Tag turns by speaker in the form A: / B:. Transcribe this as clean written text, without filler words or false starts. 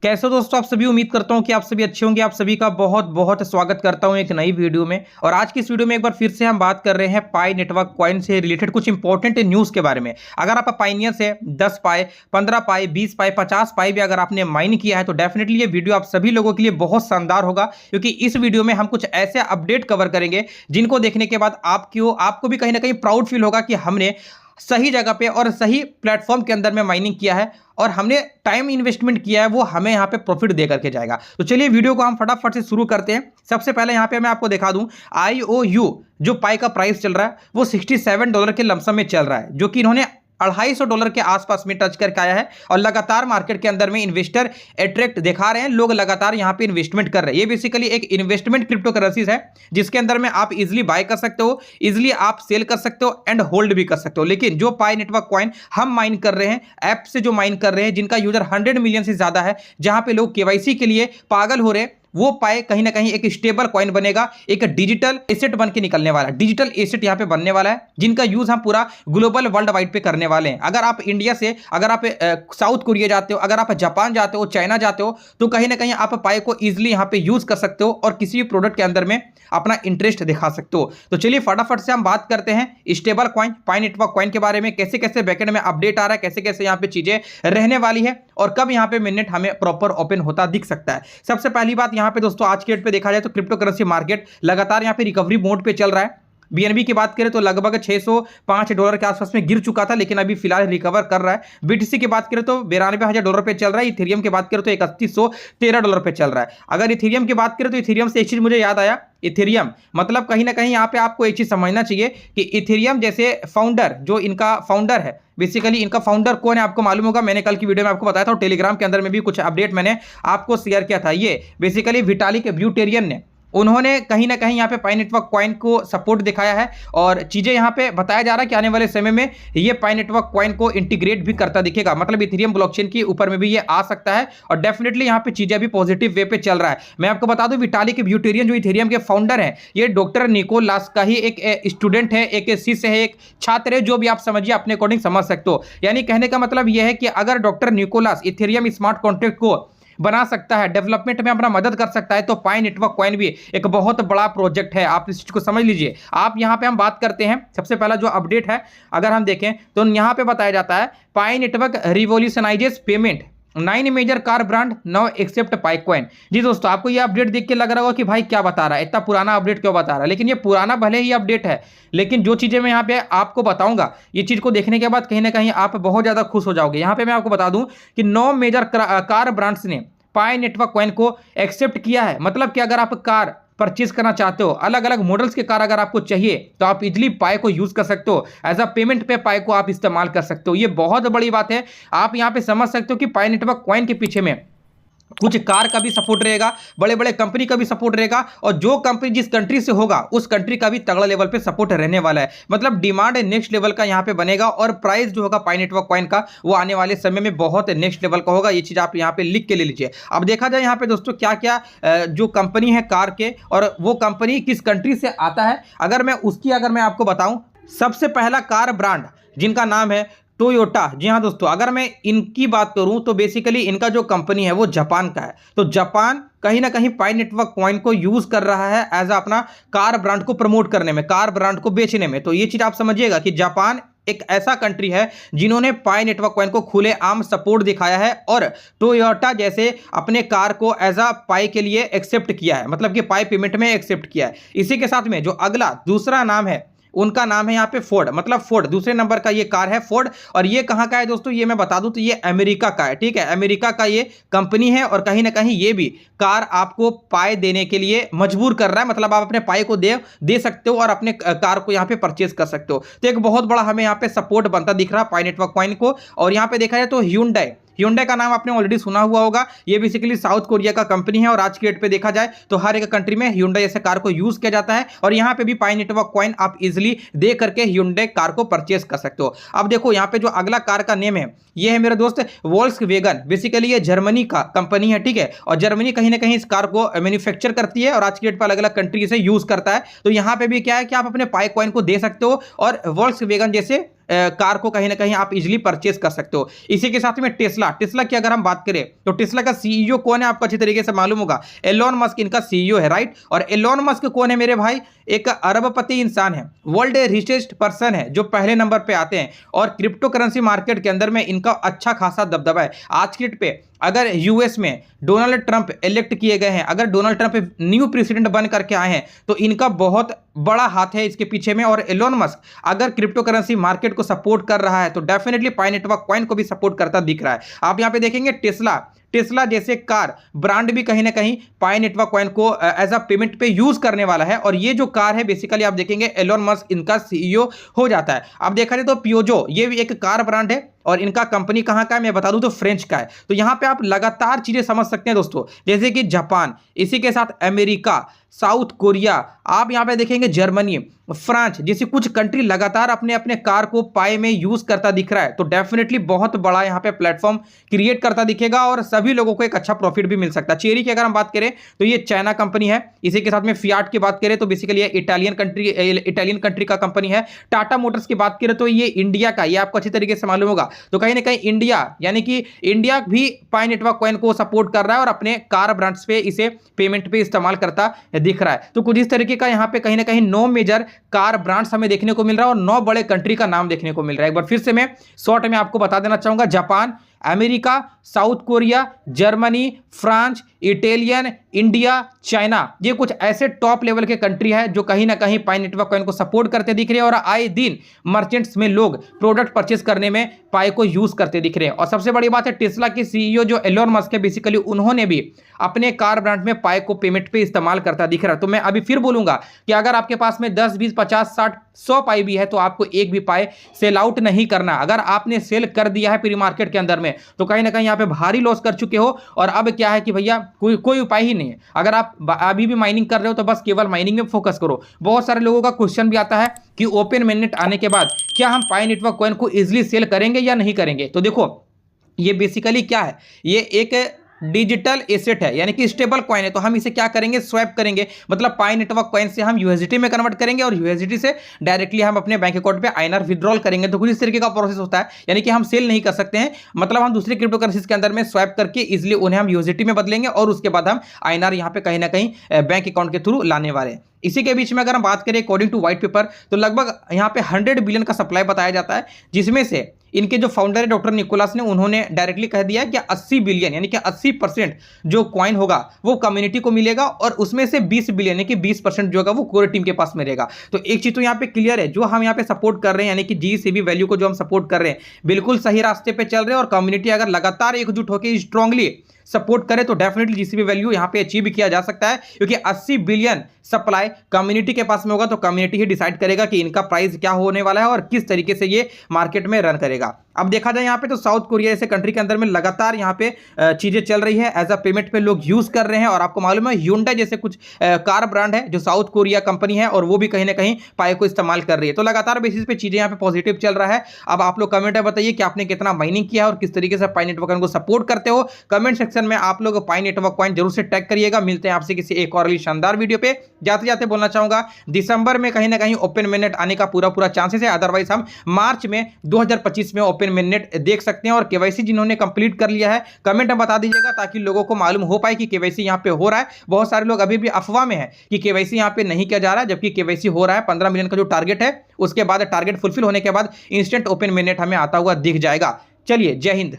A: कैसे हो दोस्तों आप सभी। उम्मीद करता हूं कि आप सभी अच्छे होंगे। आप सभी का बहुत बहुत स्वागत करता हूं एक नई वीडियो में। और आज की इस वीडियो में एक बार फिर से हम बात कर रहे हैं पाई नेटवर्क कॉइन से रिलेटेड कुछ इंपॉर्टेंट न्यूज के बारे में। अगर आप पाइनियर से 10 पाई, 15 पाई, 20 पाई, 50 पाई भी अगर आपने माइन किया है तो डेफिनेटली ये वीडियो आप सभी लोगों के लिए बहुत शानदार होगा, क्योंकि इस वीडियो में हम कुछ ऐसे अपडेट कवर करेंगे जिनको देखने के बाद आपको भी कहीं ना कहीं प्राउड फील होगा कि हमने सही जगह पे और सही प्लेटफॉर्म के अंदर में माइनिंग किया है और हमने टाइम इन्वेस्टमेंट किया है, वो हमें यहाँ पे प्रॉफिट दे करके जाएगा। तो चलिए वीडियो को हम फटाफट से शुरू करते हैं। सबसे पहले यहाँ पे मैं आपको दिखा दूं IOU जो पाई का प्राइस चल रहा है वो $67 के लमसम में चल रहा है, जो कि इन्होंने $250 के आसपास में टच करके आया है। और लगातार मार्केट के अंदर में इन्वेस्टर अट्रैक्ट दिखा रहे हैं, लोग लगातार यहां पे इन्वेस्टमेंट कर रहे हैं। ये बेसिकली एक इन्वेस्टमेंट क्रिप्टो करेंसीज है जिसके अंदर में आप इजीली बाय कर सकते हो, इजीली आप सेल कर सकते हो एंड होल्ड भी कर सकते हो। लेकिन जो पाई नेटवर्क कॉइन हम माइन कर रहे हैं, ऐप से जो माइन कर रहे हैं, जिनका यूजर 100 मिलियन से ज्यादा है, जहां पे लोग KYC के लिए पागल हो रहे हैं, वो पाए कहीं ना कहीं एक स्टेबल कॉइन बनेगा, एक डिजिटल एसेट बन के निकलने वाला है। डिजिटल एसेट यहां पे बनने वाला है जिनका यूज हम पूरा ग्लोबल वर्ल्ड वाइड पे करने वाले हैं। अगर आप इंडिया से, अगर आप साउथ कोरिया जाते हो, अगर आप जापान जाते हो, चाइना जाते हो, तो कहीं ना कहीं आप पाए को इजिली यहां पे यूज कर सकते हो और किसी भी प्रोडक्ट के अंदर में अपना इंटरेस्ट दिखा सकते हो। तो चलिए फटाफट से हम बात करते हैं स्टेबल कॉइन पाई नेटवर्क कॉइन के बारे में, कैसे कैसे बैकएंड में अपडेट आ रहा है, कैसे कैसे यहाँ पे चीजें रहने वाली है और कब यहाँ पे मिनट हमें प्रॉपर ओपन होता दिख सकता है। सबसे पहली बात यहाँ पे दोस्तों, आज के डेट पे देखा जाए तो क्रिप्टो करेंसी मार्केट लगातार यहाँ पे रिकवरी मोड पे चल रहा है। BNB की बात करें तो लगभग $605 के आसपास में गिर चुका था, लेकिन अभी फिलहाल रिकवर कर रहा है। BTC की बात करें तो $92,000 पे चल रहा है। इथेरियम की बात करें तो $3113 पे चल रहा है। अगर इथेरियम की बात करें तो इथेरियम से एक चीज मुझे याद आया, इथेरियम मतलब कहीं ना कहीं यहाँ पे आपको एक चीज समझना चाहिए कि इथेरियम जैसे फाउंडर, जो इनका फाउंडर है, बेसिकली इनका फाउंडर कौन है आपको मालूम होगा। मैंने कल की वीडियो में आपको बताया था और टेलीग्राम के अंदर में भी कुछ अपडेट मैंने आपको शेयर किया था। ये बेसिकली विटालिक ब्यूटेरियन ने, उन्होंने कहीं ना कहीं यहाँ पे पाई नेटवर्क कॉइन को सपोर्ट दिखाया है और चीजें यहाँ पे बताया जा रहा है कि आने वाले समय में ये पाई नेटवर्क कॉइन को इंटीग्रेट भी करता दिखेगा। मतलब इथेरियम ब्लॉकचेन के ऊपर में भी ये आ सकता है और डेफिनेटली यहाँ पे चीजें भी पॉजिटिव वे पे चल रहा है। मैं आपको बता दूं विटालिक ब्यूटेरियन जो इथेरियम के फाउंडर हैं, ये डॉक्टर निकोलास का ही एक स्टूडेंट है, एक शिष्य है, एक छात्र है, जो भी आप समझिए अपने अकॉर्डिंग समझ सकते हो। यानी कहने का मतलब यह है कि अगर doctor Nicholas Ethereum smart contract को बना सकता है, डेवलपमेंट में अपना मदद कर सकता है, तो पाई नेटवर्क कॉइन भी एक बहुत बड़ा प्रोजेक्ट है। आप इस चीज को समझ लीजिए। आप यहां पे हम बात करते हैं, सबसे पहला जो अपडेट है अगर हम देखें तो यहां पे बताया जाता है pi network revolutionises payment, 9 major car brand now accept pi coin. जी दोस्तों, आपको ये अपडेट देख के लग रहा होगा कि भाई क्या बता रहा है, इतना पुराना अपडेट क्यों बता रहा है। लेकिन ये पुराना भले ही अपडेट है, लेकिन जो चीजें मैं यहाँ पे आपको बताऊंगा, ये चीज को देखने के बाद कहीं ना कहीं आप बहुत ज्यादा खुश हो जाओगे। यहाँ पे मैं आपको बता दूं कि 9 मेजर कार ब्रांड्स ने पाई नेटवर्क कॉइन को एक्सेप्ट किया है। मतलब कि अगर आप कार परचेज करना चाहते हो, अलग अलग मॉडल्स के कार अगर आपको चाहिए, तो आप इजिली पाई को यूज कर सकते हो, एज अ पेमेंट पे पाई को आप इस्तेमाल कर सकते हो। ये बहुत बड़ी बात है। आप यहां पे समझ सकते हो कि पाई नेटवर्क कॉइन के पीछे में कुछ कार का भी सपोर्ट रहेगा, बड़े बड़े कंपनी का भी सपोर्ट रहेगा, और जो कंपनी जिस कंट्री से होगा उस कंट्री का भी तगड़ा लेवल पे सपोर्ट रहने वाला है। मतलब डिमांड नेक्स्ट लेवल का यहाँ पे बनेगा और प्राइस जो होगा पाई नेटवर्क कॉइन का वो आने वाले समय में बहुत नेक्स्ट लेवल का होगा। ये चीज आप यहाँ पे लिख के ले लीजिए। अब देखा जाए यहाँ पे दोस्तों क्या क्या जो कंपनी है कार के, और वो कंपनी किस कंट्री से आता है, अगर मैं आपको बताऊं, सबसे पहला कार ब्रांड जिनका नाम है टोयोटा। जी हाँ दोस्तों, अगर मैं इनकी बात करूं तो बेसिकली इनका जो कंपनी है वो जापान का है। तो जापान कहीं ना कहीं पाई नेटवर्क कॉइन को यूज कर रहा है एज अपना कार ब्रांड को प्रमोट करने में, कार ब्रांड को बेचने में। तो ये चीज आप समझिएगा कि जापान एक ऐसा कंट्री है जिन्होंने पाई नेटवर्क कॉइन को खुलेआम सपोर्ट दिखाया है और टोयोटा जैसे अपने कार को एज अ पाई के लिए एक्सेप्ट किया है, मतलब कि पाई पेमेंट में एक्सेप्ट किया है। इसी के साथ में जो अगला दूसरा नाम है, उनका नाम है यहाँ पे फोर्ड। मतलब फोर्ड दूसरे नंबर का ये कार है फोर्ड। और ये कहाँ का है दोस्तों, ये मैं बता दूं तो ये अमेरिका का है। ठीक है, अमेरिका का ये कंपनी है और कहीं ना कहीं ये भी कार आपको पाई देने के लिए मजबूर कर रहा है। मतलब आप अपने पाई को दे सकते हो और अपने कार को यहाँ पे परचेज कर सकते हो। तो एक बहुत बड़ा हमें यहाँ पे सपोर्ट बनता दिख रहा है पाई नेटवर्क कॉइन को। और यहाँ पे देखा जाए तो Hyundai का नाम आपने ऑलरेडी सुना हुआ होगा। ये बेसिकली साउथ कोरिया का कंपनी है और आज की डेट पे देखा जाए तो हर एक कंट्री में Hyundai जैसे कार को यूज किया जाता है। और यहाँ पे भी पाई नेटवर्क कॉइन आप इजिली दे करके Hyundai कार को परचेस कर सकते हो। अब देखो यहाँ पे जो अगला कार का नेम है, ये है मेरे दोस्त वोल्क्सवैगन। बेसिकली ये जर्मनी का कंपनी है। ठीक है, और जर्मनी कहीं ना कहीं इस कार को मैन्युफैक्चर करती है और आज की डेट पर अलग अलग कंट्री से यूज करता है। तो यहाँ पे भी क्या है कि आप अपने पाई कॉइन को दे सकते हो और वोल्क्सवैगन जैसे कार को कहीं ना कहीं आप इजीली परचेस कर सकते हो। इसी के साथ में टेस्ला की अगर हम बात करें तो टेस्ला का सीईओ कौन है आपको अच्छी तरीके से मालूम होगा, एलोन मस्क इनका सीईओ है, राइट। और एलोन मस्क कौन है मेरे भाई, एक अरबपति इंसान है, वर्ल्ड रिचेस्ट पर्सन है, जो पहले नंबर पे आते हैं और क्रिप्टो करेंसी मार्केट के अंदर में इनका अच्छा खासा दबदबा है। आज की डेट पे अगर यूएस में डोनाल्ड ट्रंप इलेक्ट किए गए हैं, अगर डोनाल्ड ट्रंप न्यू प्रेसिडेंट बन करके आए हैं तो इनका बहुत बड़ा हाथ है इसके पीछे में। और एलोन मस्क अगर क्रिप्टो करेंसी मार्केट को सपोर्ट कर रहा है तो डेफिनेटली पाई नेटवर्क कॉइन को भी सपोर्ट करता दिख रहा है। आप यहां पे देखेंगे टेस्ला जैसे कार ब्रांड भी कहीं ना कहीं पाई नेटवर्क कॉइन को एज अ पेमेंट पे यूज करने वाला है। और ये जो कार है बेसिकली आप देखेंगे एलोन मस्क इनका सीईओ हो जाता है। अब देखा जाए तो पियोजो ये भी एक कार ब्रांड है और इनका कंपनी कहां का है मैं बता दूं तो फ्रेंच का है। तो यहां पे आप लगातार चीजें समझ सकते हैं दोस्तों, जैसे कि जापान, इसी के साथ अमेरिका, साउथ कोरिया, आप यहां पे देखेंगे जर्मनी, फ्रांस जैसी कुछ कंट्री लगातार अपने अपने कार को पाई में यूज करता दिख रहा है। तो डेफिनेटली बहुत बड़ा यहां पे प्लेटफॉर्म क्रिएट करता दिखेगा और सभी लोगों को एक अच्छा प्रॉफिट भी मिल सकता है। चेरी की अगर हम बात करें तो ये चाइना कंपनी है। इसी के साथ में फियाट की बात करें तो बेसिकली ये इटालियन कंट्री का कंपनी है। टाटा मोटर्स की बात करें तो ये इंडिया का, ये आपको अच्छी तरीके से मालूम होगा। तो कहीं ना कहीं इंडिया यानी कि इंडिया भी पाई नेटवर्क कॉइन को सपोर्ट कर रहा है और अपने कार ब्रांड्स पे इसे पेमेंट पे इस्तेमाल करता दिख रहा है। तो कुछ इस तरीके का यहां पे कहीं ना कहीं 9 मेजर कार ब्रांड्स हमें देखने को मिल रहा है और 9 बड़े कंट्री का नाम देखने को मिल रहा है। एक बार फिर से मैं शॉर्ट में आपको बता देना चाहूंगा, Japan, America, south Korea, Germany, France, Italian, India, China, ये कुछ ऐसे टॉप लेवल के कंट्री है जो कहीं ना कहीं पाई नेटवर्क कॉइन को सपोर्ट करते दिख रहे हैं और आए दिन मर्चेंट्स में लोग प्रोडक्ट परचेस करने में पाई को यूज करते दिख रहे हैं। और सबसे बड़ी बात है टेस्ला के सीईओ जो एलोन मस्क है बेसिकली उन्होंने भी अपने कार ब्रांड में पाई को पेमेंट पे इस्तेमाल करता दिख रहा है। तो मैं अभी फिर बोलूंगा कि अगर आपके पास में 10, 20, 50, 60, 100 पाई भी है तो आपको एक भी पाई सेल आउट नहीं करना। अगर आपने सेल कर दिया है प्री मार्केट के अंदर में तो कहीं ना कहीं यहाँ पे भारी लॉस कर चुके हो और अब क्या है कि भैया कोई उपाय ही नहीं है। अगर आप अभी भी माइनिंग कर रहे हो तो बस केवल माइनिंग में फोकस करो। बहुत सारे लोगों का क्वेश्चन भी आता है कि ओपन मेननेट आने के बाद क्या हम पाई नेटवर्क कॉइन को इजीली सेल करेंगे या नहीं करेंगे। तो देखो ये बेसिकली क्या है, ये एक डिजिटल एसेट है यानी कि स्टेबल कॉइन है। तो हम इसे क्या करेंगे, स्वैप करेंगे, मतलब पाई नेटवर्क कॉइन से हम यूएसडीटी में कन्वर्ट करेंगे और यूएसडीटी से डायरेक्टली हम अपने बैंक अकाउंट पे आईएनआर विड्रॉल करेंगे। तो कुछ इस तरीके का प्रोसेस होता है, यानी कि हम सेल नहीं कर सकते हैं, मतलब हम दूसरी क्रिप्टो करेंसीज के अंदर में स्वैप करके इजिली उन्हें हम यूएसडीटी में बदलेंगे और उसके बाद हम आईएनआर यहाँ पे कहीं ना कहीं बैंक अकाउंट के थ्रू लाने वाले हैं। इसी के बीच में अगर हम बात करें अकॉर्डिंग टू व्हाइट पेपर तो लगभग यहाँ पे 100 बिलियन का सप्लाई बताया जाता है, जिसमें से इनके जो फाउंडर है डॉक्टर निकोलस ने उन्होंने डायरेक्टली कह दिया कि 80 बिलियन यानी कि 80% जो कॉइन होगा वो कम्युनिटी को मिलेगा और उसमें से 20 बिलियन यानी कि 20% जो होगा वो कोर टीम के पास में रहेगा। तो एक चीज तो यहाँ पे क्लियर है, जो हम यहाँ पे सपोर्ट कर रहे हैं यानी कि जीसीबी वैल्यू को जो हम सपोर्ट कर रहे हैं बिल्कुल सही रास्ते पे चल रहे हैं और कम्युनिटी अगर लगातार एकजुट होकर स्ट्रांगली सपोर्ट करे तो डेफिनेटली जीसीबी वैल्यू यहां पे अचीव किया जा सकता है, क्योंकि 80 बिलियन सप्लाई कम्युनिटी के पास में होगा तो कम्युनिटी ही डिसाइड करेगा कि इनका प्राइस क्या होने वाला है और किस तरीके से ये मार्केट में रन करेगा। अब देखा जाए यहाँ पे तो साउथ कोरिया जैसे कंट्री के अंदर में लगातार यहाँ पे चीजें चल रही है, एज अ पेमेंट पे लोग यूज कर रहे हैं। और आपको मालूम है Hyundai जैसे कुछ कार ब्रांड है जो साउथ कोरिया कंपनी है और वो भी कहीं ना कहीं पाई को इस्तेमाल कर रही है। तो लगातार बेसिस पे चीजें यहाँ पे पॉजिटिव चल रहा है। अब आप लोग कमेंट में बताइए कि आपने कितना माइनिंग किया और किस तरीके से पाई नेटवर्क को सपोर्ट करते हो। कमेंट सेक्शन में आप लोग पाई नेटवर्क कॉइन जरूर से टैग करिएगा। मिलते हैं आपसे किसी एक और अगली शानदार वीडियो पे। जाते जाते बोलना चाहूंगा दिसंबर में कहीं ना कहीं ओपन मेननेट आने का पूरा चांसेस है, अदरवाइज हम मार्च में 2025 में ओपन मेननेट देख सकते हैं। और केवाईसी जिन्होंने कंप्लीट कर लिया है कमेंट में बता दीजिएगा ताकि लोगों को मालूम हो पाए कि केवाईसी यहां पे हो रहा है। बहुत सारे लोग अभी भी अफवाह में है कि केवाईसी यहां पे नहीं किया जा रहा है, जबकि केवाईसी हो रहा है। 15 मिलियन का जो टारगेट है उसके बाद टारगेट फुलफिल होने के बाद इंस्टेंट ओपन मेननेट हमें आता हुआ दिख जाएगा। चलिए, जय हिंद।